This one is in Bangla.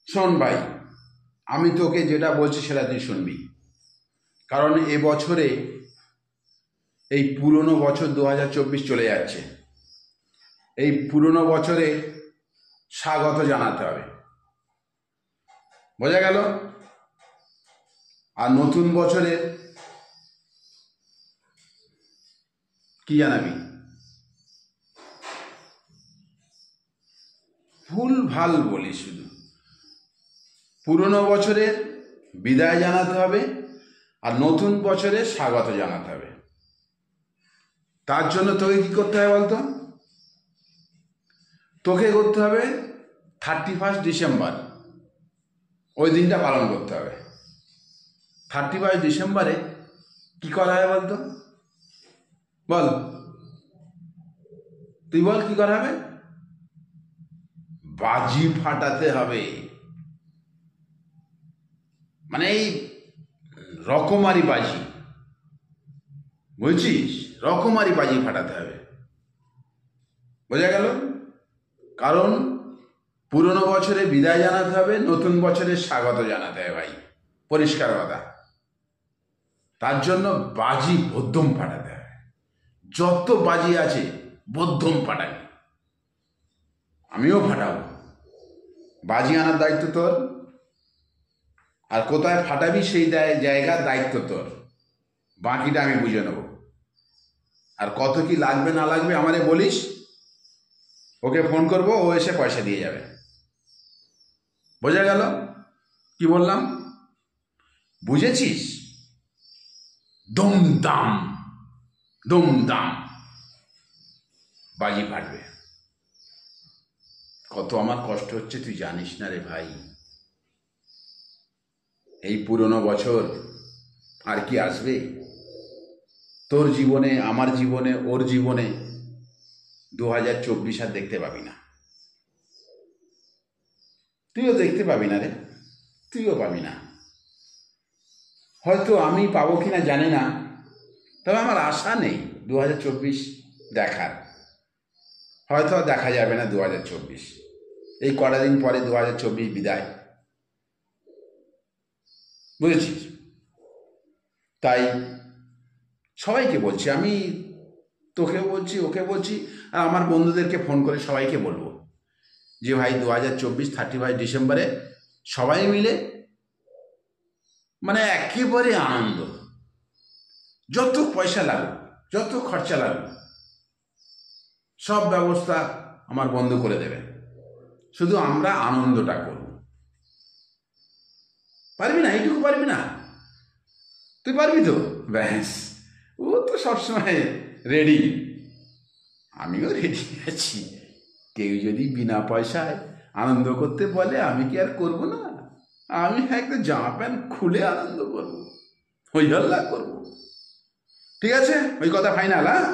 শোন ভাই, আমি তোকে যেটা বলছি সেটা তুই শুনবি। কারণ এবছরে এই পুরনো বছর 2024 চলে যাচ্ছে। এই পুরনো বছরে স্বাগত জানাতে হবে, বোঝা গেল? আর নতুন বছরে কি জানাবি? ভুল ভাল বলি শুধু। পুরনো বছরে বিদায় জানাতে হবে আর নতুন বছরে স্বাগত জানাতে হবে। তার জন্য তোকে কি করতে হবে বলতো? তোকে করতে হবে 31 ডিসেম্বর, ওই দিনটা পালন করতে হবে। 31 ডিসেম্বরে কি করা হয় বলতো? বল, তুই বল কি করা হবে? বাজি ফাটাতে হবে। মানে এই রকমারি বাজি, বুঝছিস? রকমারি বাজি ফাটাতে হবে, বোঝা গেল? কারণ পুরনো বছরে বিদায় জানাতে হবে, নতুন বছরে স্বাগত জানাতে হবে ভাই, পরিষ্কার কথা। তার জন্য বাজি বদ্ধম ফাটাতে হবে। যত বাজি আছে বদ্ধম ফাটাবি, আমিও ফাটাবো। বাজি আনার দায়িত্ব তোর, আর কোথায় ফাটাবি সেই জায়গার দায়িত্ব তোর। বাকিটা আমি বুঝে নেব। আর কত কি লাগবে না লাগবে আমারে বলিস, ওকে ফোন করবো, ও এসে পয়সা দিয়ে যাবে। বোঝা গেল কি বললাম? বুঝেছিস? দুমদাম দুমদাম বাজি ফাটবে। কত আমার কষ্ট হচ্ছে তুই জানিস না রে ভাই। এই পুরনো বছর আর কি আসবে তোর জীবনে, আমার জীবনে, ওর জীবনে? 2024 আর দেখতে পাবি না। তুইও দেখতে পাবি না রে, তুইও পাবি না। হয়তো আমি পাবো কিনা জানি না, তবে আমার আশা নেই 2024 দেখার। হয়তো দেখা যাবে না 2024। এই কটা দিন পরে 2024 বিদায়, বুঝেছিস? তাই সবাইকে বলছি, আমি তোকে বলছি, ওকে বলছি, আর আমার বন্ধুদেরকে ফোন করে সবাইকে বলবো যে ভাই 2024 31 ডিসেম্বরে সবাই মিলে মানে একেবারে আনন্দ। যত পয়সা লাগুক, যত খরচা লাগুক, সব ব্যবস্থা আমার বন্ধু করে দেবে। শুধু আমরা আনন্দটা করব। পারবি না? এইটুকু পারবি না? তুই পারবি তো? ব্যাস, ও তো সবসময় রেডি, আমিও রেডি আছি। কেউ যদি বিনা পয়সায় আনন্দ করতে বলে আমি কি আর করব না? আমি একদম জামা প্যান্ট খুলে আনন্দ করবো, হই হল্লা করবো। ঠিক আছে, ওই কথা ফাইনাল। হ্যাঁ?